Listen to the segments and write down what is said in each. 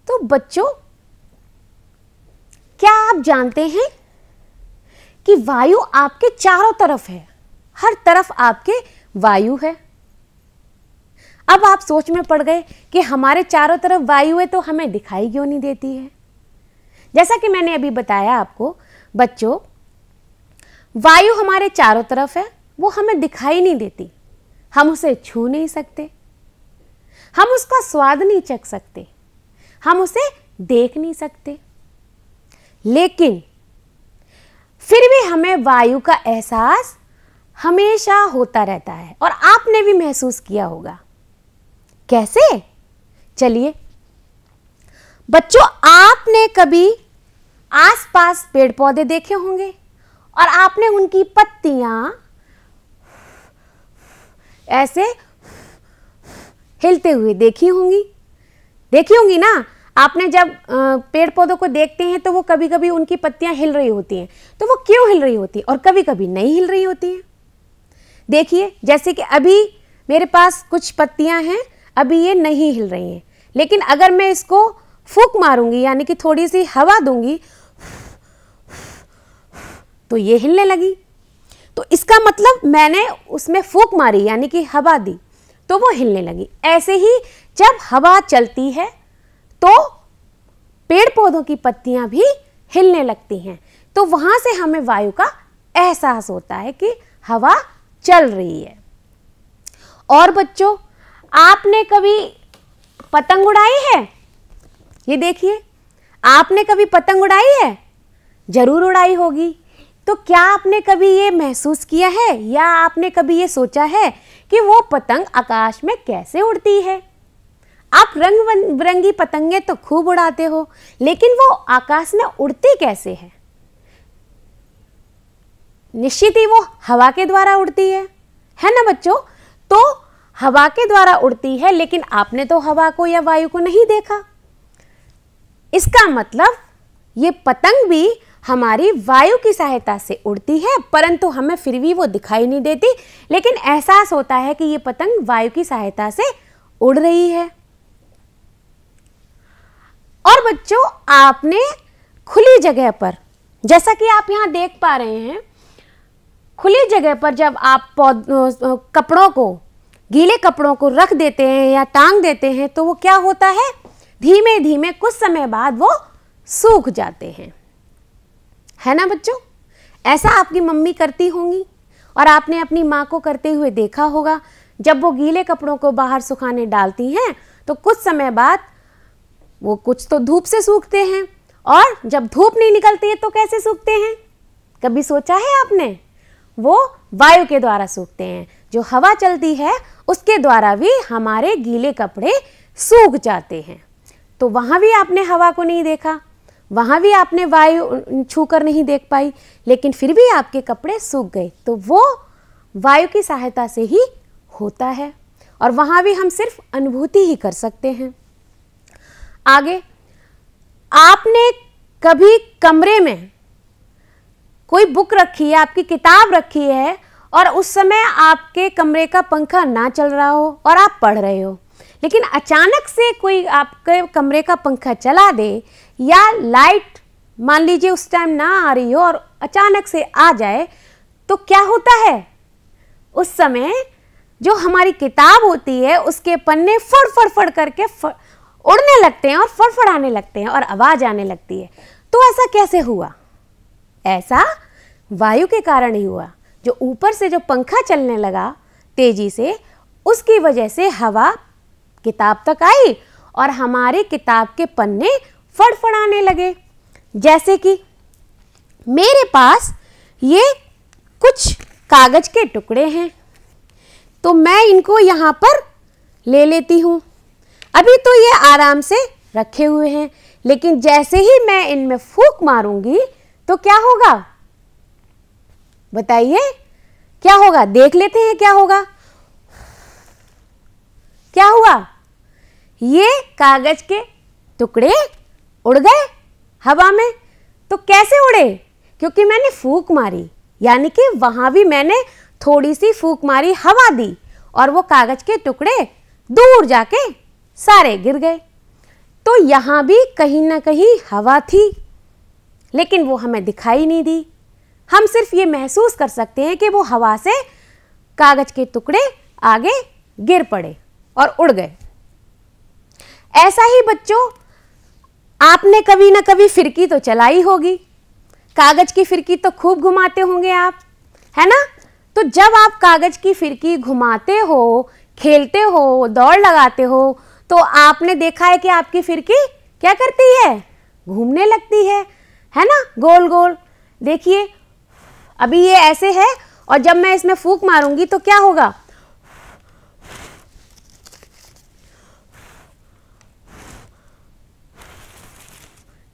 तो बच्चों, क्या आप जानते हैं कि वायु आपके चारों तरफ है, हर तरफ आपके वायु है। अब आप सोच में पड़ गए कि हमारे चारों तरफ वायु है तो हमें दिखाई क्यों नहीं देती है। जैसा कि मैंने अभी बताया आपको बच्चों, वायु हमारे चारों तरफ है, वो हमें दिखाई नहीं देती, हम उसे छू नहीं सकते, हम उसका स्वाद नहीं चख सकते, हम उसे देख नहीं सकते, लेकिन फिर भी हमें वायु का एहसास हमेशा होता रहता है। और आपने भी महसूस किया होगा। कैसे? चलिए बच्चों, आपने कभी आसपास पेड़ पौधे देखे होंगे और आपने उनकी पत्तियां ऐसे हिलते हुए देखी होंगी ना। आपने जब पेड़ पौधों को देखते हैं तो वो कभी कभी उनकी पत्तियां हिल रही होती हैं, तो वो क्यों हिल रही होती हैं और कभी कभी नहीं हिल रही होती हैं। देखिए, जैसे कि अभी मेरे पास कुछ पत्तियां हैं, अभी ये नहीं हिल रही हैं, लेकिन अगर मैं इसको फूंक मारूंगी यानी कि थोड़ी सी हवा दूंगी तो ये हिलने लगी। तो इसका मतलब मैंने उसमें फूंक मारी यानी कि हवा दी तो वो हिलने लगी। ऐसे ही जब हवा चलती है तो पेड़ पौधों की पत्तियां भी हिलने लगती हैं, तो वहां से हमें वायु का एहसास होता है कि हवा चल रही है। और बच्चों, आपने कभी पतंग उड़ाई है? ये देखिए, आपने कभी पतंग उड़ाई है? जरूर उड़ाई होगी। तो क्या आपने कभी ये महसूस किया है या आपने कभी ये सोचा है कि वो पतंग आकाश में कैसे उड़ती है? आप रंग बिरंगी पतंगे तो खूब उड़ाते हो, लेकिन वो आकाश में उड़ती कैसे है? निश्चित ही वो हवा के द्वारा उड़ती है ना बच्चों? तो हवा के द्वारा उड़ती है, लेकिन आपने तो हवा को या वायु को नहीं देखा। इसका मतलब ये पतंग भी हमारी वायु की सहायता से उड़ती है, परंतु हमें फिर भी वो दिखाई नहीं देती, लेकिन एहसास होता है कि ये पतंग वायु की सहायता से उड़ रही है। और बच्चों, आपने खुली जगह पर, जैसा कि आप यहां देख पा रहे हैं, खुली जगह पर जब आप कपड़ों को, गीले कपड़ों को रख देते हैं या टांग देते हैं तो वो क्या होता है? धीमे धीमे कुछ समय बाद वो सूख जाते हैं, है ना बच्चों? ऐसा आपकी मम्मी करती होंगी और आपने अपनी माँ को करते हुए देखा होगा। जब वो गीले कपड़ों को बाहर सुखाने डालती हैं तो कुछ समय बाद वो कुछ तो धूप से सूखते हैं, और जब धूप नहीं निकलती है तो कैसे सूखते हैं? कभी सोचा है आपने? वो वायु के द्वारा सूखते हैं। जो हवा चलती है उसके द्वारा भी हमारे गीले कपड़े सूख जाते हैं। तो वहाँ भी आपने हवा को नहीं देखा, वहाँ भी आपने वायु छूकर नहीं देख पाई, लेकिन फिर भी आपके कपड़े सूख गए। तो वो वायु की सहायता से ही होता है, और वहाँ भी हम सिर्फ अनुभूति ही कर सकते हैं। आगे, आपने कभी कमरे में कोई बुक रखी है, आपकी किताब रखी है, और उस समय आपके कमरे का पंखा ना चल रहा हो और आप पढ़ रहे हो, लेकिन अचानक से कोई आपके कमरे का पंखा चला दे या लाइट मान लीजिए उस टाइम ना आ रही हो और अचानक से आ जाए, तो क्या होता है? उस समय जो हमारी किताब होती है उसके पन्ने फड़ फड़ फड़ करके उड़ने लगते हैं और फड़फड़ाने लगते हैं और आवाज आने लगती है। तो ऐसा कैसे हुआ? ऐसा वायु के कारण ही हुआ। जो ऊपर से जो पंखा चलने लगा तेजी से, उसकी वजह से हवा किताब तक आई और हमारे किताब के पन्ने फड़फड़ाने लगे। जैसे कि मेरे पास ये कुछ कागज के टुकड़े हैं, तो मैं इनको यहाँ पर ले लेती हूँ। अभी तो ये आराम से रखे हुए हैं, लेकिन जैसे ही मैं इनमें फूंक मारूंगी तो क्या होगा? बताइए क्या होगा? देख लेते हैं क्या होगा। क्या हुआ? ये कागज के टुकड़े उड़ गए हवा में। तो कैसे उड़े? क्योंकि मैंने फूंक मारी, यानी कि वहां भी मैंने थोड़ी सी फूंक मारी, हवा दी, और वो कागज के टुकड़े दूर जाके सारे गिर गए। तो यहाँ भी कहीं ना कहीं हवा थी, लेकिन वो हमें दिखाई नहीं दी। हम सिर्फ ये महसूस कर सकते हैं कि वो हवा से कागज के टुकड़े आगे गिर पड़े और उड़ गए। ऐसा ही बच्चों, आपने कभी ना कभी फिरकी तो चलाई होगी, कागज की फिरकी तो खूब घुमाते होंगे आप, है ना। तो जब आप कागज की फिरकी घुमाते हो, खेलते हो, दौड़ लगाते हो, तो आपने देखा है कि आपकी फिरकी क्या करती है, घूमने लगती है ना, गोल गोल। देखिए अभी ये ऐसे है, और जब मैं इसमें फूंक मारूंगी तो क्या होगा,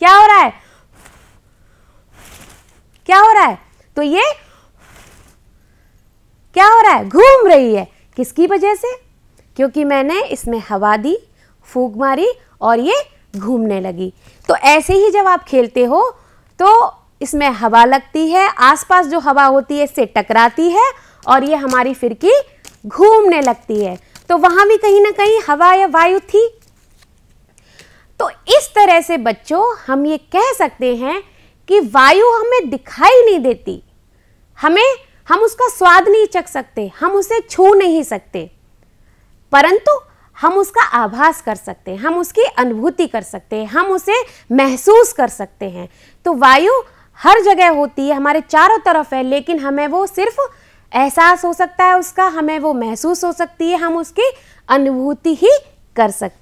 क्या हो रहा है, क्या हो रहा है, तो ये क्या हो रहा है, घूम रही है। किसकी वजह से, क्योंकि मैंने इसमें हवा दी, फूंक मारी और ये घूमने लगी। तो ऐसे ही जब आप खेलते हो तो इसमें हवा लगती है, आसपास जो हवा होती है इससे टकराती है और ये हमारी फिरकी घूमने लगती है। तो वहां भी कहीं ना कहीं हवा या वायु थी। तो इस तरह से बच्चों हम ये कह सकते हैं कि वायु हमें दिखाई नहीं देती, हम उसका स्वाद नहीं चख सकते, हम उसे छू नहीं सकते, परंतु हम उसका आभास कर सकते हैं, हम उसकी अनुभूति कर सकते हैं, हम उसे महसूस कर सकते हैं। तो वायु हर जगह होती है, हमारे चारों तरफ है, लेकिन हमें वो सिर्फ एहसास हो सकता है उसका, हमें वो महसूस हो सकती है, हम उसकी अनुभूति ही कर सकते हैं।